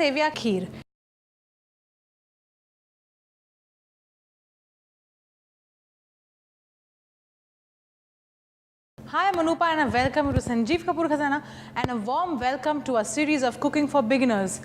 Seviyan Kheer. Hi, I'm Anupa and a welcome to Sanjeev Kapoor Khazana and a warm welcome to our series of Cooking for Beginners.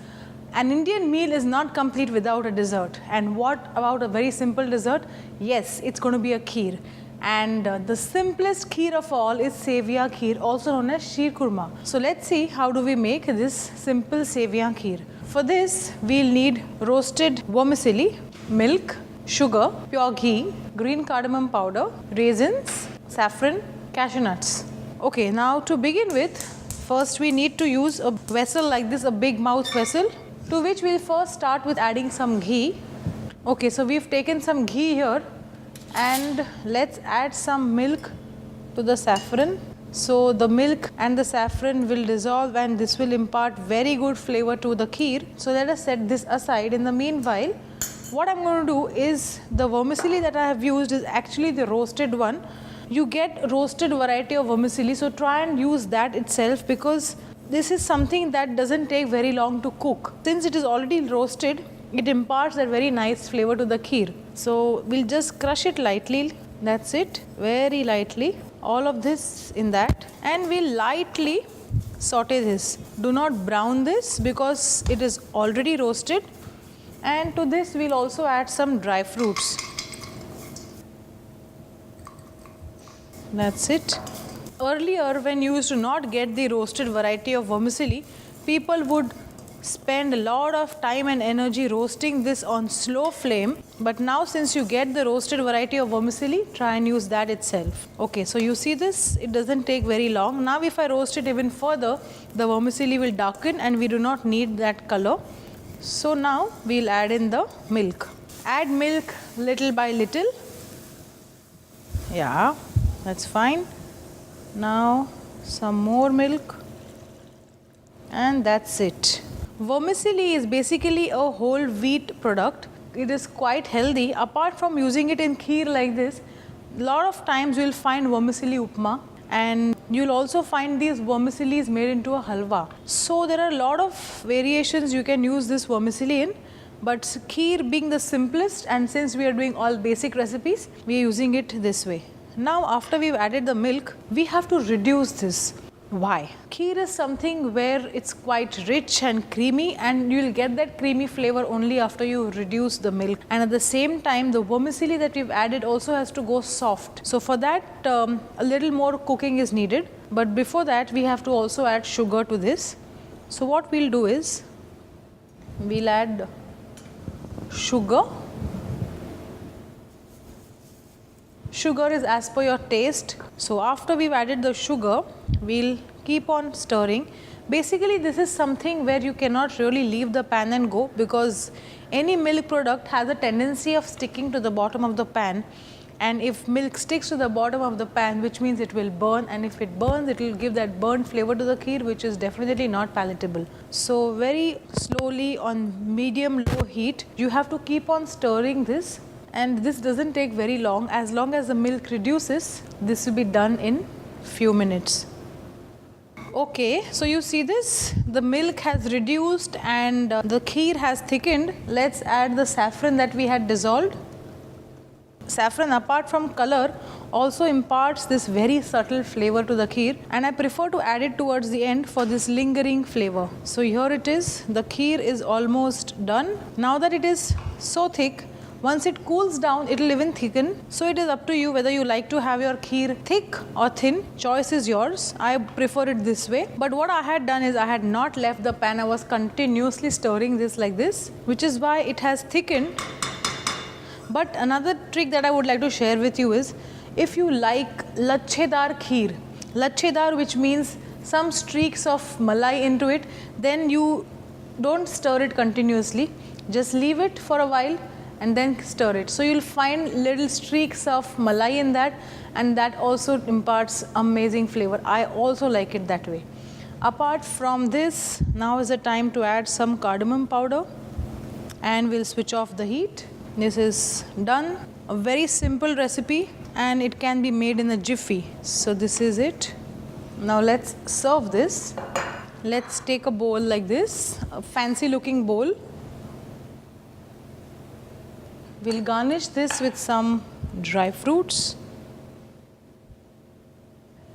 An Indian meal is not complete without a dessert. And what about a very simple dessert? Yes, it's going to be a kheer. And the simplest kheer of all is Seviyan Kheer, also known as Sheer Kurma. So let's see how do we make this simple Seviyan Kheer. For this, we'll need roasted vermicelli, milk, sugar, pure ghee, green cardamom powder, raisins, saffron, cashew nuts. Okay, now to begin with, first we need to use a vessel like this, a big mouth vessel, to which we'll first start with adding some ghee. Okay, so we've taken some ghee here and let's add some milk to the saffron. So the milk and the saffron will dissolve and this will impart very good flavor to the kheer. So let us set this aside. In the meanwhile, what I'm going to do is the vermicelli that I have used is actually the roasted one. You get roasted variety of vermicelli, so try and use that itself because this is something that doesn't take very long to cook. Since it is already roasted, it imparts that very nice flavor to the kheer. So we'll just crush it lightly, that's it, very lightly. All of this in that, and we'll lightly saute this. Do not brown this because it is already roasted. And to this we'll also add some dry fruits. That's it. Earlier, when you used to not get the roasted variety of vermicelli, people would spend a lot of time and energy roasting this on slow flame. But now since you get the roasted variety of vermicelli, try and use that itself. Okay, so you see this, it doesn't take very long. Now if I roast it even further, the vermicelli will darken and we do not need that color. So now we'll add in the milk. Add milk little by little. Yeah, that's fine. Now some more milk and that's it. Vermicelli is basically a whole wheat product. It is quite healthy. Apart from using it in kheer like this, a lot of times you will find vermicelli upma and you will also find these vermicellis made into a halwa. So there are a lot of variations you can use this vermicelli in, but kheer being the simplest, and since we are doing all basic recipes, we are using it this way. Now after we've added the milk, we have to reduce this. Why? Kheer is something where it's quite rich and creamy and you'll get that creamy flavor only after you reduce the milk. And at the same time, the vermicelli that we've added also has to go soft. So for that, a little more cooking is needed. But before that, we have to also add sugar to this. So what we'll do is, we'll add sugar. Sugar is as per your taste. So after we've added the sugar, we'll keep on stirring. Basically, this is something where you cannot really leave the pan and go because any milk product has a tendency of sticking to the bottom of the pan. And if milk sticks to the bottom of the pan, which means it will burn, and if it burns, it will give that burnt flavor to the kheer, which is definitely not palatable. So very slowly on medium-low heat, you have to keep on stirring this. And this doesn't take very long. As long as the milk reduces, this will be done in few minutes. Okay, so you see this, the milk has reduced and the kheer has thickened. Let's add the saffron that we had dissolved. Saffron, apart from color, also imparts this very subtle flavor to the kheer, and I prefer to add it towards the end for this lingering flavor. So here it is, the kheer is almost done. Now that it is so thick, once it cools down, it will even thicken. So it is up to you whether you like to have your kheer thick or thin. Choice is yours. I prefer it this way. But what I had done is I had not left the pan. I was continuously stirring this like this, which is why it has thickened. But another trick that I would like to share with you is, if you like lachhedar kheer, lachhedar which means some streaks of malai into it, then you don't stir it continuously. Just leave it for a while and then stir it. So you'll find little streaks of malai in that, and that also imparts amazing flavor. I also like it that way. Apart from this, now is the time to add some cardamom powder and we'll switch off the heat. This is done. A very simple recipe and it can be made in a jiffy. So this is it. Now let's serve this. Let's take a bowl like this, a fancy looking bowl. We'll garnish this with some dry fruits.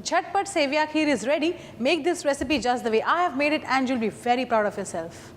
Jhatpat Seviyan Kheer is ready. Make this recipe just the way I have made it and you'll be very proud of yourself.